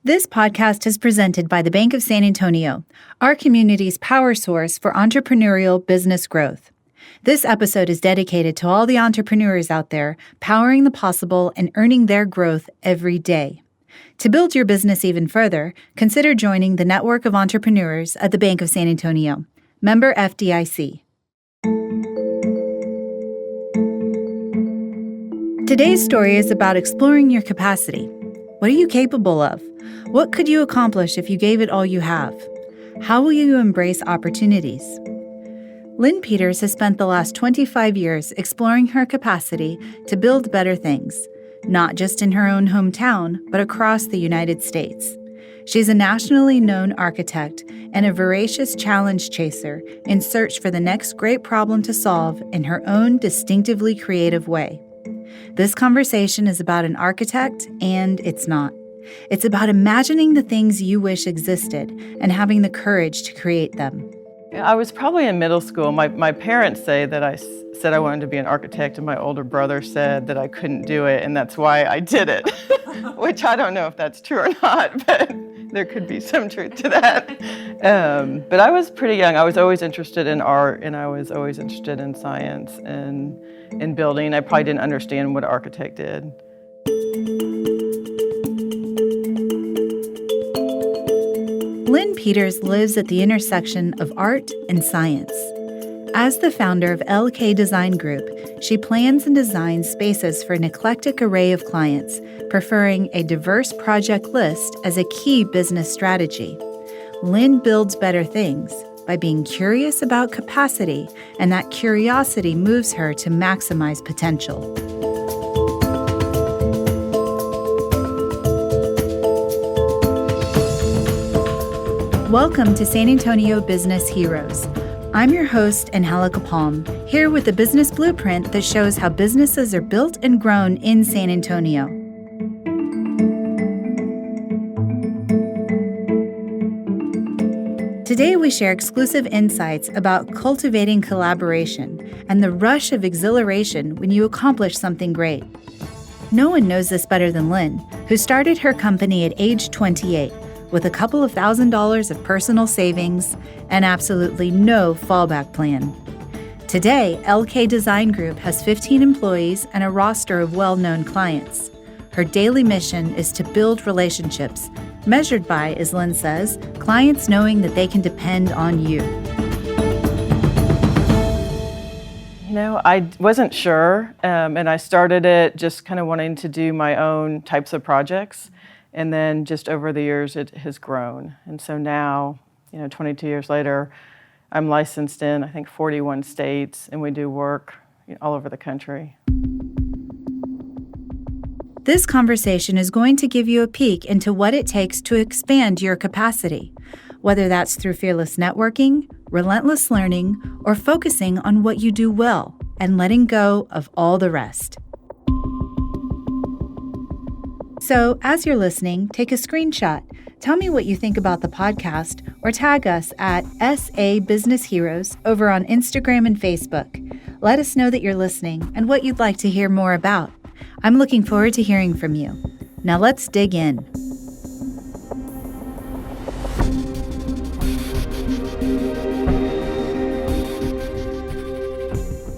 This podcast is presented by the Bank of San Antonio, our community's power source for entrepreneurial business growth. This episode is dedicated to all the entrepreneurs out there powering the possible and earning their growth every day. To build your business even further, consider joining the network of entrepreneurs at the Bank of San Antonio. Member FDIC. Today's story is about exploring your capacity. What are you capable of? What could you accomplish if you gave it all you have? How will you embrace opportunities? Lynn Peters has spent the last 25 years exploring her capacity to build better things, not just in her own hometown, but across the United States. She's a nationally known architect and a voracious challenge chaser in search for the next great problem to solve in her own distinctively creative way. This conversation is about an architect, and it's not. It's about imagining the things you wish existed and having the courage to create them. I was probably in middle school. My parents say that I said I wanted to be an architect, and my older brother said that I couldn't do it, and that's why I did it, which I don't know if that's true or not, but there could be some truth to that. But I was pretty young. I was always interested in art, and I was always interested in science and in building. I probably didn't understand what an architect did. Lynn Peters lives at the intersection of art and science. As the founder of LK Design Group, she plans and designs spaces for an eclectic array of clients, preferring a diverse project list as a key business strategy. Lynn builds better things by being curious about capacity, and that curiosity moves her to maximize potential. Welcome to San Antonio Business Heroes. I'm your host, Angelica Palm, here with a business blueprint that shows how businesses are built and grown in San Antonio. Today, we share exclusive insights about cultivating collaboration and the rush of exhilaration when you accomplish something great. No one knows this better than Lynn, who started her company at age 28 with a couple of $1,000s of personal savings and absolutely no fallback plan. Today, LK Design Group has 15 employees and a roster of well-known clients. Her daily mission is to build relationships, measured by, as Lynn says, clients knowing that they can depend on you. You know, I wasn't sure, and I started it just kind of wanting to do my own types of projects. And then just over the years, it has grown. And so now, 22 years later, I'm licensed in, I think, 41 states, and we do work all over the country. This conversation is going to give you a peek into what it takes to expand your capacity, whether that's through fearless networking, relentless learning, or focusing on what you do well and letting go of all the rest. So, as you're listening, take a screenshot. Tell me what you think about the podcast, or tag us at SA Business Heroes over on Instagram and Facebook. Let us know that you're listening and what you'd like to hear more about. I'm looking forward to hearing from you. Now let's dig in.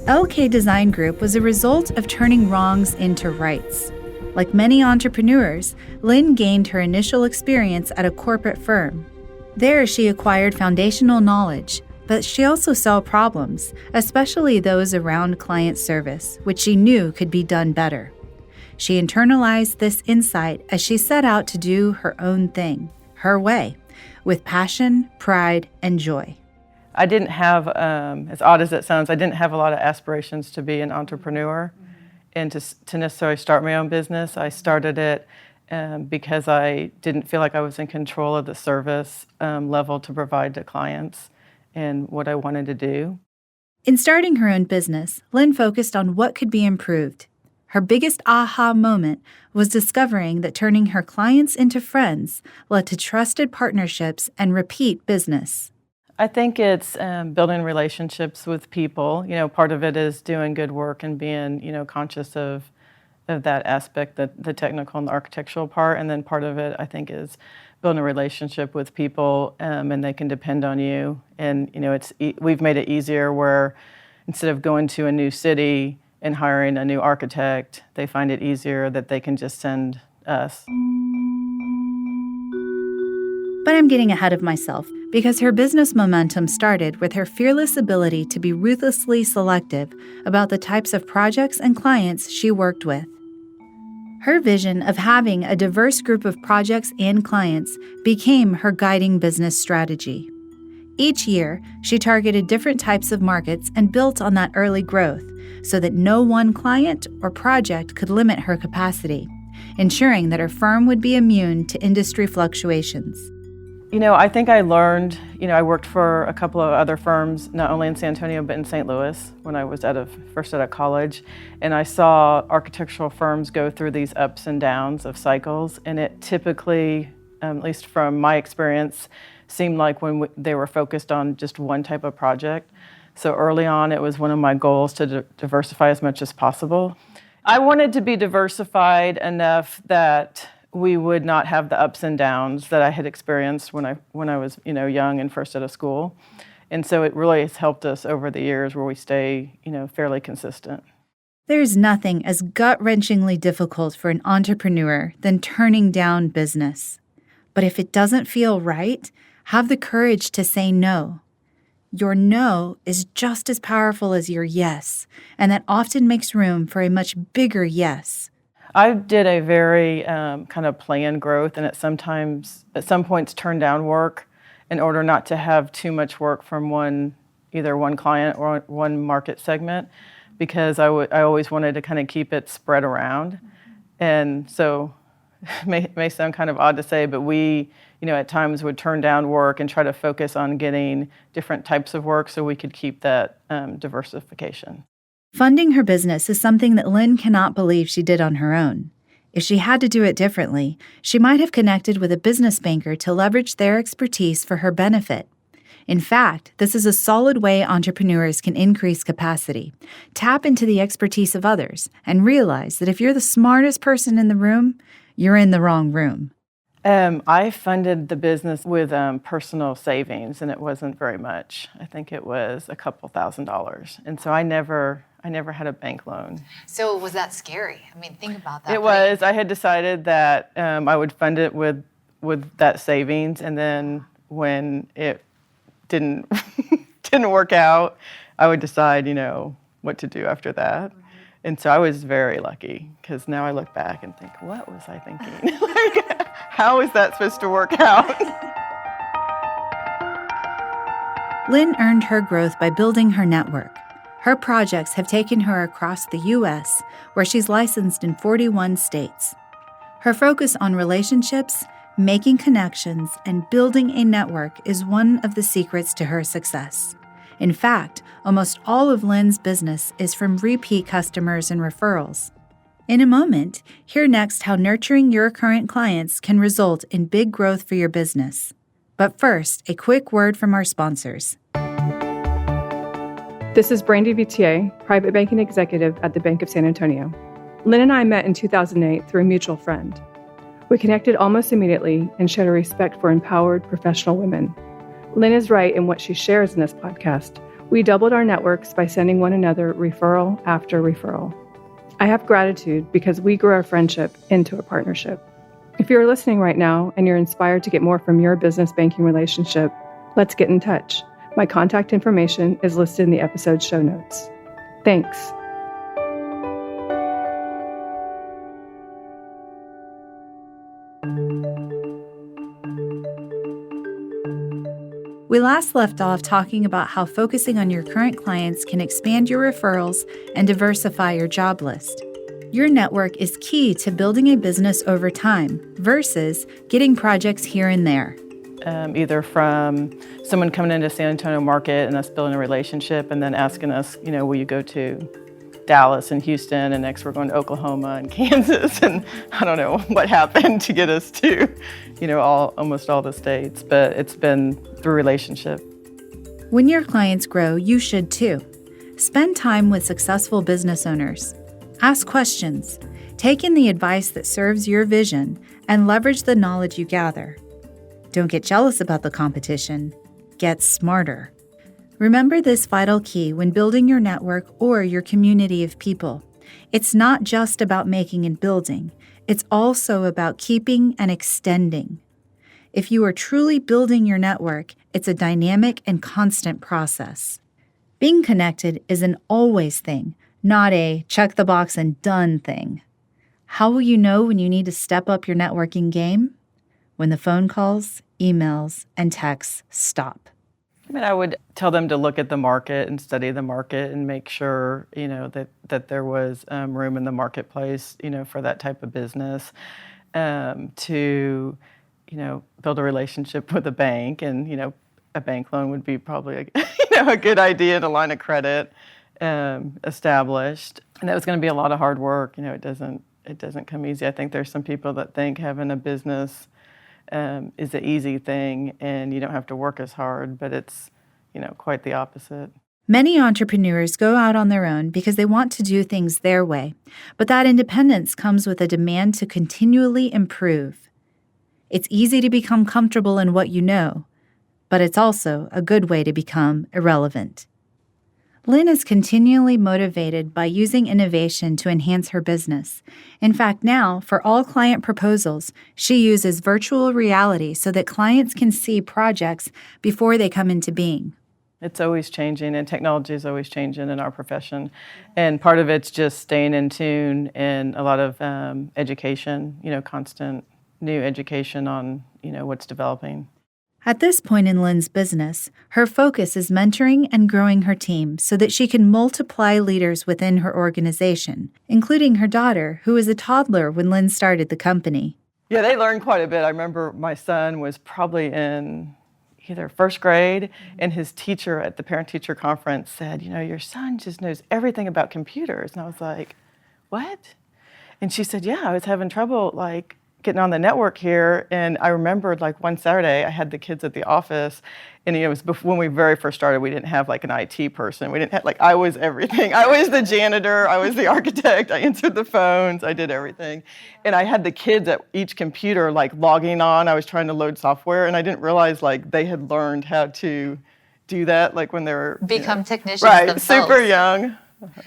LK Design Group was a result of turning wrongs into rights. Like many entrepreneurs, Lynn gained her initial experience at a corporate firm. There, she acquired foundational knowledge, but she also saw problems, especially those around client service, which she knew could be done better. She internalized this insight as she set out to do her own thing, her way, with passion, pride, and joy. I didn't have, as odd as it sounds, I didn't have a lot of aspirations to be an entrepreneur. And to necessarily start my own business. I started it because I didn't feel like I was in control of the service level to provide to clients and what I wanted to do. In starting her own business, Lynn focused on what could be improved. Her biggest aha moment was discovering that turning her clients into friends led to trusted partnerships and repeat business. I think it's building relationships with people. Part of it is doing good work and being, conscious of that aspect, the technical and the architectural part. And then part of it, I think, is building a relationship with people, and they can depend on you. And, we've made it easier where instead of going to a new city and hiring a new architect, they find it easier that they can just send us. But I'm getting ahead of myself because her business momentum started with her fearless ability to be ruthlessly selective about the types of projects and clients she worked with. Her vision of having a diverse group of projects and clients became her guiding business strategy. Each year, she targeted different types of markets and built on that early growth so that no one client or project could limit her capacity, ensuring that her firm would be immune to industry fluctuations. I think I learned, I worked for a couple of other firms, not only in San Antonio, but in St. Louis when I was first out of college. And I saw architectural firms go through these ups and downs of cycles. And it typically, at least from my experience, seemed like when they were focused on just one type of project. So early on, it was one of my goals to diversify as much as possible. I wanted to be diversified enough that we would not have the ups and downs that I had experienced when I was young and first out of school. And so it really has helped us over the years where we stay fairly consistent. There's nothing as gut-wrenchingly difficult for an entrepreneur than turning down business. But if it doesn't feel right, have the courage to say no. Your no is just as powerful as your yes, and that often makes room for a much bigger yes. I did a very kind of planned growth, and at some points turned down work in order not to have too much work from either one client or one market segment, because I always wanted to kind of keep it spread around. And so it may sound kind of odd to say, but we at times would turn down work and try to focus on getting different types of work so we could keep that diversification. Funding her business is something that Lynn cannot believe she did on her own. If she had to do it differently, she might have connected with a business banker to leverage their expertise for her benefit. In fact, this is a solid way entrepreneurs can increase capacity. Tap into the expertise of others and realize that if you're the smartest person in the room, you're in the wrong room. I funded the business with personal savings, and it wasn't very much. I think it was a couple $1,000s. And so I never had a bank loan. So was that scary? I mean, think about that. It was. I had decided that I would fund it with that savings, and then when it didn't work out, I would decide, what to do after that. Mm-hmm. And so I was very lucky, because now I look back and think, what was I thinking? How is that supposed to work out? Lynn earned her growth by building her network. Her projects have taken her across the U.S., where she's licensed in 41 states. Her focus on relationships, making connections, and building a network is one of the secrets to her success. In fact, almost all of Lynn's business is from repeat customers and referrals. In a moment, hear next how nurturing your current clients can result in big growth for your business. But first, a quick word from our sponsors. This is Brandy Vitier, private banking executive at the Bank of San Antonio. Lynn and I met in 2008 through a mutual friend. We connected almost immediately and showed a respect for empowered professional women. Lynn is right in what she shares in this podcast. We doubled our networks by sending one another referral after referral. I have gratitude because we grew our friendship into a partnership. If you're listening right now and you're inspired to get more from your business banking relationship, let's get in touch. My contact information is listed in the episode show notes. Thanks. We last left off talking about how focusing on your current clients can expand your referrals and diversify your job list. Your network is key to building a business over time versus getting projects here and there. Either from someone coming into San Antonio market and us building a relationship and then asking us, will you go to Dallas and Houston, and next we're going to Oklahoma and Kansas, and I don't know what happened to get us to, almost all the states, but it's been through relationship. When your clients grow, you should too. Spend time with successful business owners. Ask questions. Take in the advice that serves your vision and leverage the knowledge you gather. Don't get jealous about the competition. Get smarter. Remember this vital key when building your network or your community of people. It's not just about making and building. It's also about keeping and extending. If you are truly building your network, it's a dynamic and constant process. Being connected is an always thing, not a check the box and done thing. How will you know when you need to step up your networking game? When the phone calls, emails, and texts stop. I mean, I would tell them to look at the market and study the market and make sure, that there was room in the marketplace, for that type of business, to, build a relationship with a bank, and, a bank loan would be probably, a good idea, and a line of credit established. And that was going to be a lot of hard work. It doesn't come easy. I think there's some people that think having a business is an easy thing and you don't have to work as hard, but it's, quite the opposite. Many entrepreneurs go out on their own because they want to do things their way, but that independence comes with a demand to continually improve. It's easy to become comfortable in what you know, but it's also a good way to become irrelevant. Lynn is continually motivated by using innovation to enhance her business. In fact, now, for all client proposals, she uses virtual reality so that clients can see projects before they come into being. It's always changing, and technology is always changing in our profession. And part of it's just staying in tune and a lot of education, constant new education on, what's developing. At this point in Lynn's business, her focus is mentoring and growing her team so that she can multiply leaders within her organization, including her daughter, who was a toddler when Lynn started the company. Yeah, they learned quite a bit. I remember my son was probably in either first grade, and his teacher at the parent-teacher conference said, your son just knows everything about computers. And I was like, what? And she said, yeah, I was having trouble, getting on the network here. And I remembered one Saturday I had the kids at the office, and it was before, when we very first started, we didn't have an IT person. We didn't have, I was everything. I was the janitor, I was the architect, I answered the phones, I did everything. And I had the kids at each computer logging on. I was trying to load software, and I didn't realize they had learned how to do that when they were become technicians right, themselves. Super young.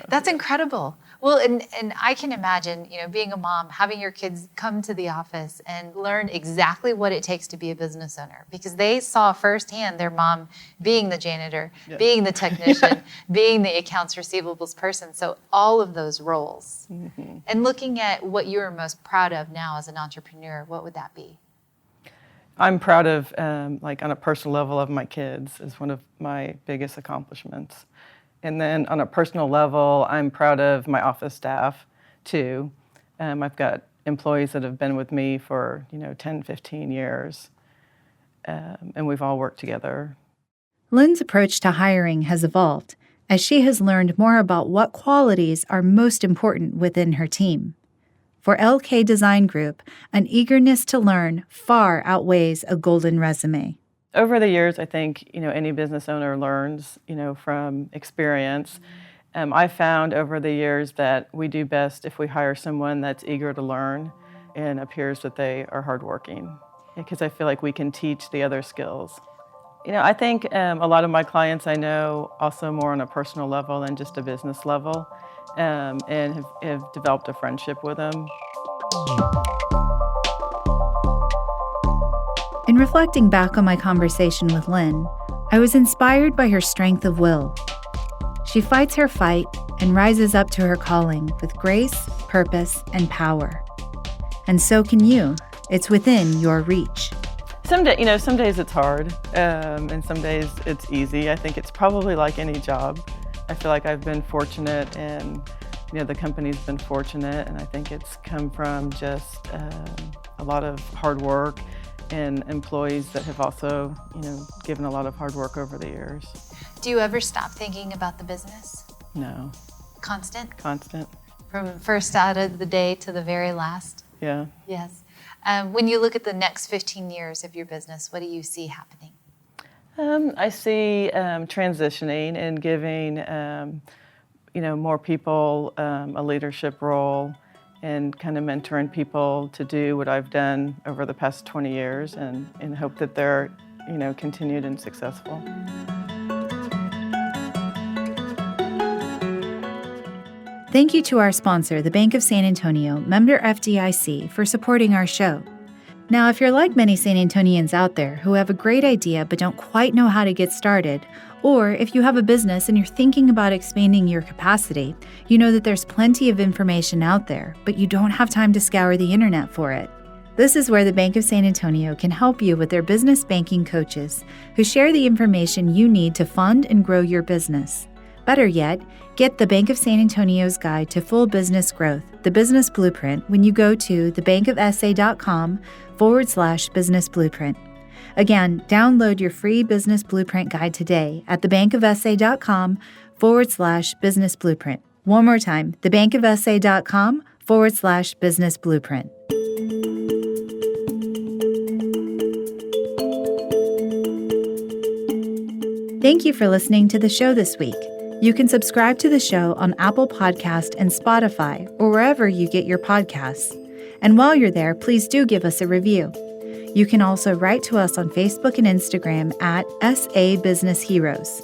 That's incredible. Well, and I can imagine, being a mom, having your kids come to the office and learn exactly what it takes to be a business owner, because they saw firsthand their mom being the janitor, being the technician, being the accounts receivables person. So all of those roles. Mm-hmm. And looking at what you're most proud of now as an entrepreneur, what would that be? I'm proud of, on a personal level, of my kids is one of my biggest accomplishments. And then on a personal level, I'm proud of my office staff, too. I've got employees that have been with me for, 10, 15 years, and we've all worked together. Lynn's approach to hiring has evolved as she has learned more about what qualities are most important within her team. For LK Design Group, an eagerness to learn far outweighs a golden resume. Over the years, I think, any business owner learns, from experience. I found over the years that we do best if we hire someone that's eager to learn and appears that they are hardworking, because I feel like we can teach the other skills. I think a lot of my clients I know also more on a personal level than just a business level, and have developed a friendship with them. In reflecting back on my conversation with Lynn, I was inspired by her strength of will. She fights her fight and rises up to her calling with grace, purpose, and power. And so can you. It's within your reach. Some days it's hard, and some days it's easy. I think it's probably like any job. I feel like I've been fortunate, and the company's been fortunate, and I think it's come from just a lot of hard work and employees that have also, given a lot of hard work over the years. Do you ever stop thinking about the business? No. Constant? Constant. From first out of the day to the very last? Yeah. Yes. When you look at the next 15 years of your business, what do you see happening? I see transitioning and giving, more people a leadership role, and kind of mentoring people to do what I've done over the past 20 years and hope that they're, continued and successful. Thank you to our sponsor, the Bank of San Antonio, member FDIC, for supporting our show. Now, if you're like many San Antonians out there who have a great idea but don't quite know how to get started, or if you have a business and you're thinking about expanding your capacity, you know that there's plenty of information out there, but you don't have time to scour the internet for it. This is where the Bank of San Antonio can help you with their business banking coaches who share the information you need to fund and grow your business. Better yet, get the Bank of San Antonio's Guide to Full Business Growth, the Business Blueprint, when you go to thebankofsa.com/business blueprint. Again, download your free Business Blueprint Guide today at thebankofsa.com/business blueprint. One more time, thebankofsa.com/business blueprint. Thank you for listening to the show this week. You can subscribe to the show on Apple Podcast and Spotify or wherever you get your podcasts. And while you're there, please do give us a review. You can also write to us on Facebook and Instagram at SA Business Heroes.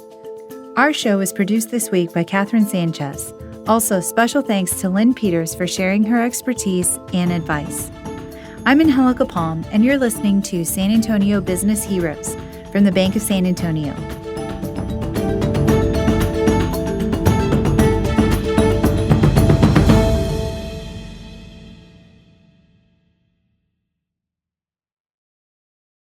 Our show is produced this week by Catherine Sanchez. Also, special thanks to Lynn Peters for sharing her expertise and advice. I'm Angelica Palm, and you're listening to San Antonio Business Heroes from the Bank of San Antonio.